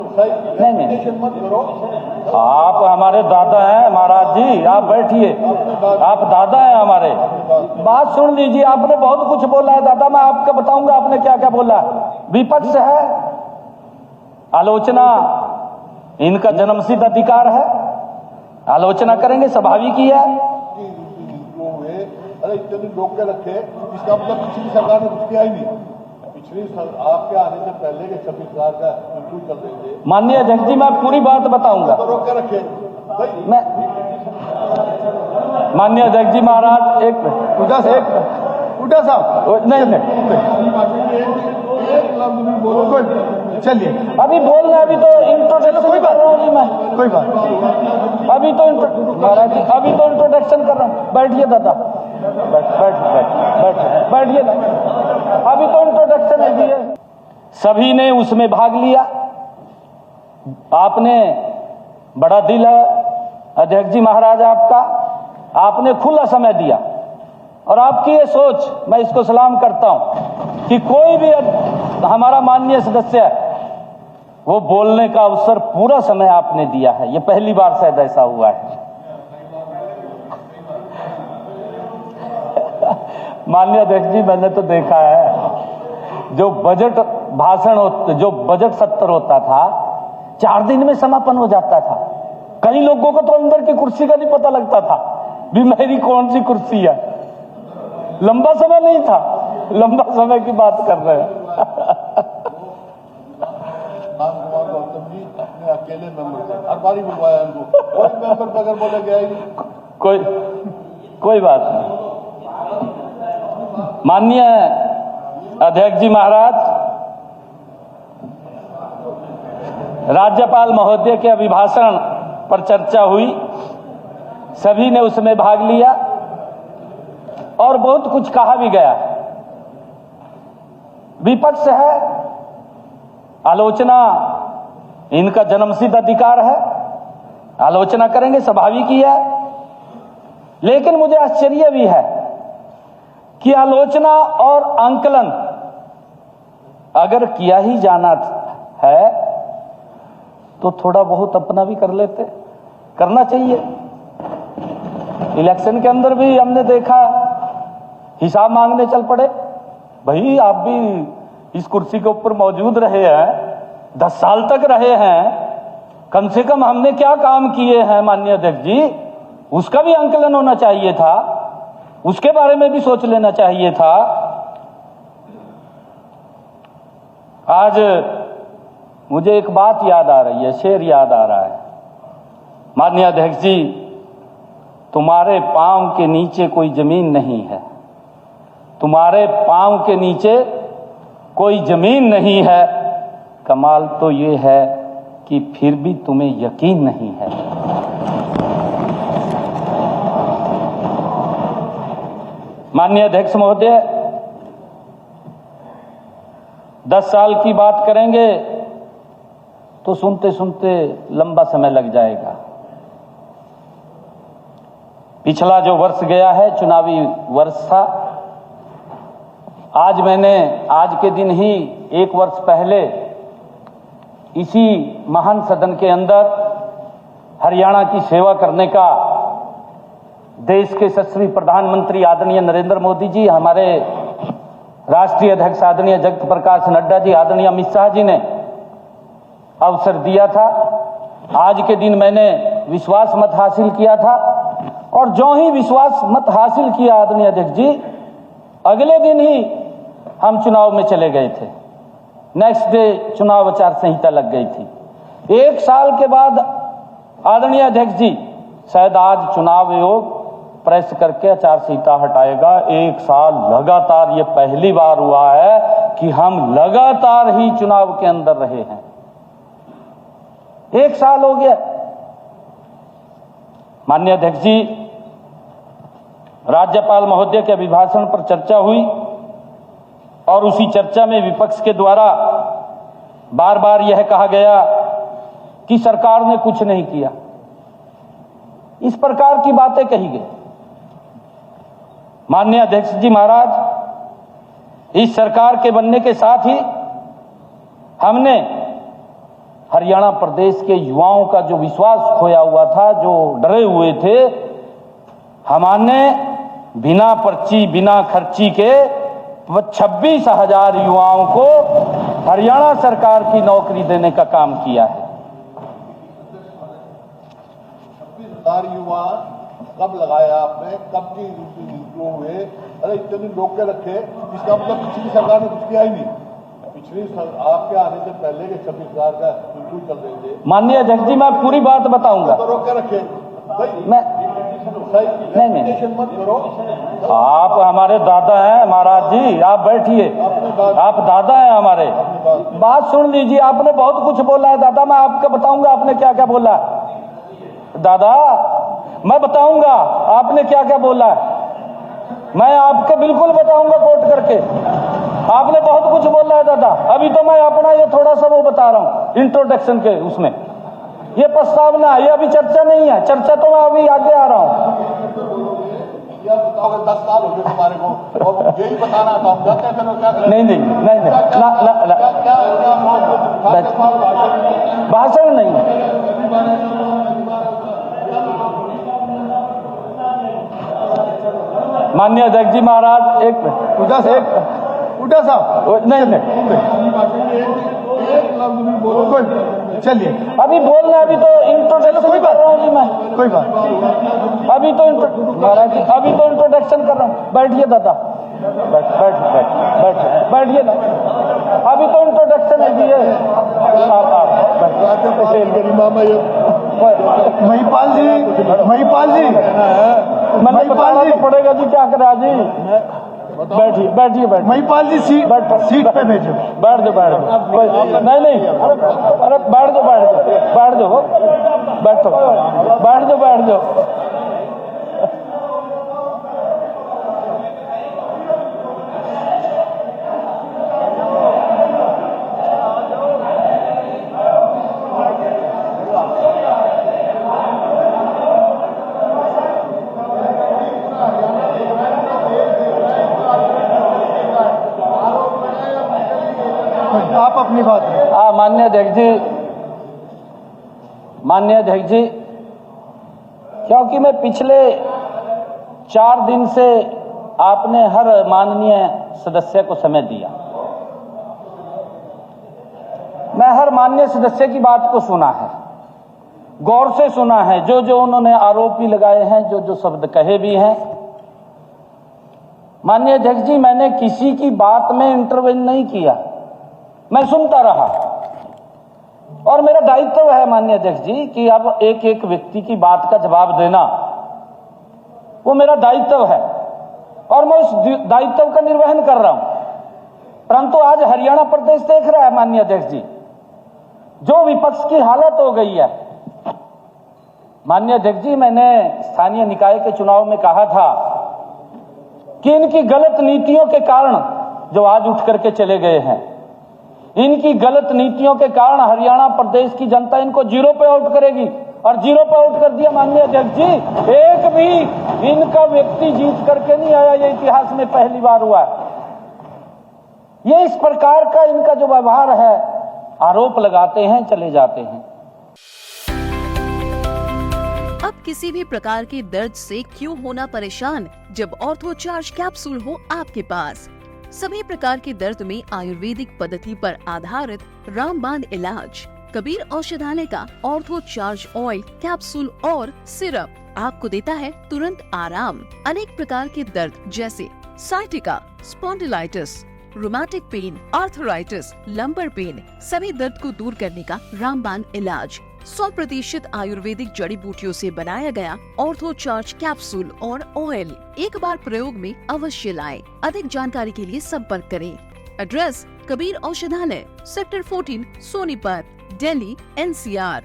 नहीं नहीं, आप हमारे दादा हैं महाराज जी, आप बैठिए, आप दादा हैं हमारे। बात सुन लीजिए, आपने बहुत कुछ बोला है दादा, मैं आपको बताऊंगा आपने क्या क्या बोला। विपक्ष है, आलोचना इनका जन्मसिद्ध अधिकार है, आलोचना करेंगे, स्वाभाविक ही है। अरे इतने दिन रोक के रखे, इसका मतलब पिछली सरकार ने कुछ किया ही नहीं। पिछली आपके आने से पहले के 26 साल का बिल्कुल चल रहे थे। माननीय अध्यक्ष जी, मैं पूरी बात बताऊंगा। तो रोक के रखे मैं माननीय अध्यक्ष जी महाराज, एक उठा साहब, नहीं चलिए, अभी बोलना, अभी तो इंट्रोडक्शन कर रहा हूँ मैं। कोई बात, अभी तो महाराज जी, अभी तो इंट्रोडक्शन कर रहा हूँ। बैठिए दादा, बैठिए ना, अभी तो इंट्रोडक्शन है दिए। सभी ने उसमें भाग लिया। आपने बड़ा दिल है अध्यक्ष जी महाराज आपका, आपने खुला समय दिया और आपकी ये सोच, मैं इसको सलाम करता हूं कि कोई भी हमारा माननीय सदस्य है, वो बोलने का अवसर पूरा समय आपने दिया है। ये पहली बार शायद ऐसा हुआ है। माननीय अध्यक्ष जी, मैंने तो देखा है जो बजट भाषण जो बजट सत्र होता था, 4 दिन में समापन हो जाता था। कई लोगों को तो अंदर की कुर्सी का नहीं पता लगता था भी मेरी कौन सी कुर्सी है। लंबा समय नहीं था, लंबा समय की बात कर रहे हैं। अपने अकेले मेंबर से हर बारी बुलवाया उनको, कोई मेंबर बगैर बोले गया ही कोई बात नहीं। माननीय अध्यक्ष जी महाराज, राज्यपाल महोदय के अभिभाषण पर चर्चा हुई, सभी ने उसमें भाग लिया और बहुत कुछ कहा भी गया। विपक्ष है, आलोचना इनका जन्मसिद्ध अधिकार है, आलोचना करेंगे, स्वाभाविक ही है। लेकिन मुझे आश्चर्य भी है कि आलोचना और आंकलन अगर किया ही जाना है तो थोड़ा बहुत अपना भी कर लेते, करना चाहिए। इलेक्शन के अंदर भी हमने देखा, हिसाब मांगने चल पड़े। भाई, आप भी इस कुर्सी के ऊपर मौजूद रहे हैं, 10 साल तक रहे हैं, कम से कम हमने क्या काम किए हैं माननीय अध्यक्ष जी, उसका भी आंकलन होना चाहिए था, उसके बारे में भी सोच लेना चाहिए था। आज मुझे एक बात याद आ रही है, शेर याद आ रहा है। माननीय अध्यक्ष जी, तुम्हारे पांव के नीचे कोई जमीन नहीं है, तुम्हारे पांव के नीचे कोई जमीन नहीं है, कमाल तो ये है कि फिर भी तुम्हें यकीन नहीं है। माननीय अध्यक्ष महोदय, 10 साल की बात करेंगे तो सुनते सुनते लंबा समय लग जाएगा। पिछला जो वर्ष गया है चुनावी वर्ष था। आज मैंने आज के दिन ही 1 वर्ष पहले इसी महान सदन के अंदर हरियाणा की सेवा करने का देश के यशस्वी प्रधानमंत्री आदरणीय नरेंद्र मोदी जी, हमारे राष्ट्रीय अध्यक्ष आदरणीय जगत प्रकाश नड्डा जी, आदरणीय अमित शाह जी ने अवसर दिया था। आज के दिन मैंने विश्वास मत हासिल किया था और जो ही विश्वास मत हासिल किया आदरणीय अध्यक्ष जी, अगले दिन ही हम चुनाव में चले गए थे। नेक्स्ट डे चुनाव आचार संहिता लग गई थी। 1 साल के बाद आदरणीय अध्यक्ष जी शायद आज चुनाव आयोग प्रेस करके आचार संहिता हटाएगा। 1 साल लगातार, ये पहली बार हुआ है कि हम लगातार ही चुनाव के अंदर रहे हैं। 1 साल हो गया। माननीय अध्यक्ष जी, राज्यपाल महोदय के अभिभाषण पर चर्चा हुई और उसी चर्चा में विपक्ष के द्वारा बार बार यह कहा गया कि सरकार ने कुछ नहीं किया। इस प्रकार की बातें कही गई। माननीय अध्यक्ष जी महाराज, इस सरकार के बनने के साथ ही हमने हरियाणा प्रदेश के युवाओं का जो विश्वास खोया हुआ था, जो डरे हुए थे, हमने बिना पर्ची बिना खर्ची के 26,000 युवाओं को हरियाणा सरकार की नौकरी देने का काम किया है। 26,000 युवा कब लगाया आपने, कब की इंप्रूव हुए? अरे इतने दिन रोक के रखे, इसका मतलब पिछली सरकार ने कुछ किया ही नहीं। पिछली आपके आने से पहले के 26,000 का इंप्रूव चल रहे थे। माननीय अध्यक्ष जी, मैं पूरी बात बताऊंगा। तो रोक के रखे मैं नहीं मत करो। आप हमारे दादा हैं महाराज जी, आप बैठिए, आप दादा हैं हमारे। बात सुन लीजिए, आपने बहुत कुछ बोला है दादा, मैं आपको बताऊंगा आपने क्या क्या बोला है। दादा मैं बताऊंगा आपने क्या क्या बोला है, मैं आपको बिल्कुल बताऊंगा कोट करके। आपने बहुत कुछ बोला है दादा। अभी तो मैं अपना ये थोड़ा सा वो बता रहा हूं इंट्रोडक्शन के उसमें, ये प्रस्तावना, ये अभी चर्चा नहीं है, चर्चा तो मैं अभी आगे आ रहा हूं। यार बताओगे 10 साल हो गए तुम्हारे को, और यही बताना था हम जाते हैं क्या करें? नहीं भाषण नहीं। माननीय अध्यक्ष जी महाराज, एक उठा साहब नहीं चलिए, अभी बोलना, अभी तो इंट्रोडक्शन कर रहा हूँ जी मैं। कोई बात, अभी तो महाराज जी अभी तो इंट्रोडक्शन कर रहा हूँ। बैठिए दादा, बैठिए ना, अभी तो इंट्रोडक्शन है जी। महिपाल जी मैंने बताना तो पड़ेगा जी, क्या करा जी। बैठिए महिपाल जी सीट पे भेजो। बैठ जाओ नहीं अरे बैठ जाओ। आप अपनी बात माननीय अध्यक्ष जी, क्योंकि मैं पिछले 4 दिन से आपने हर माननीय सदस्य को समय दिया, मैं हर माननीय सदस्य की बात को सुना है, गौर से सुना है, जो जो उन्होंने आरोप भी लगाए हैं, जो जो शब्द कहे भी हैं। माननीय अध्यक्ष जी, मैंने किसी की बात में इंटरवेन नहीं किया, मैं सुनता रहा। और मेरा दायित्व है माननीय अध्यक्ष जी कि अब एक एक व्यक्ति की बात का जवाब देना वो मेरा दायित्व है, और मैं उस दायित्व का निर्वहन कर रहा हूं। परंतु आज हरियाणा प्रदेश देख रहा है माननीय अध्यक्ष जी, जो विपक्ष की हालत हो गई है। माननीय अध्यक्ष जी, मैंने स्थानीय निकाय के चुनाव में कहा था कि इनकी गलत नीतियों के कारण जो आज उठ करके चले गए हैं, इनकी गलत नीतियों के कारण हरियाणा प्रदेश की जनता इनको 0 पे आउट करेगी, और 0 पे आउट कर दिया माननीय अध्यक्ष जी। एक भी इनका व्यक्ति जीत करके नहीं आया, ये इतिहास में पहली बार हुआ है। ये इस प्रकार का इनका जो व्यवहार है, आरोप लगाते हैं चले जाते हैं। अब किसी भी प्रकार के दर्द से क्यों होना परेशान, जब ऑर्थोचार्ज कैप्सूल हो आपके पास। सभी प्रकार के दर्द में आयुर्वेदिक पद्धति पर आधारित रामबाण इलाज। कबीर औषधालय का ऑर्थोचार्ज ऑयल, कैप्सूल और सिरप आपको देता है तुरंत आराम। अनेक प्रकार के दर्द जैसे sciatica, spondylitis, rheumatic pain, arthritis, lumbar pain, सभी दर्द को दूर करने का रामबाण इलाज। 100% आयुर्वेदिक जड़ी बूटियों से बनाया गया ऑर्थोचार्ज कैप्सूल और ऑयल एक बार प्रयोग में अवश्य लाएं। अधिक जानकारी के लिए संपर्क करें। एड्रेस: कबीर औषधालय, सेक्टर 14, सोनीपत, दिल्ली, NCR।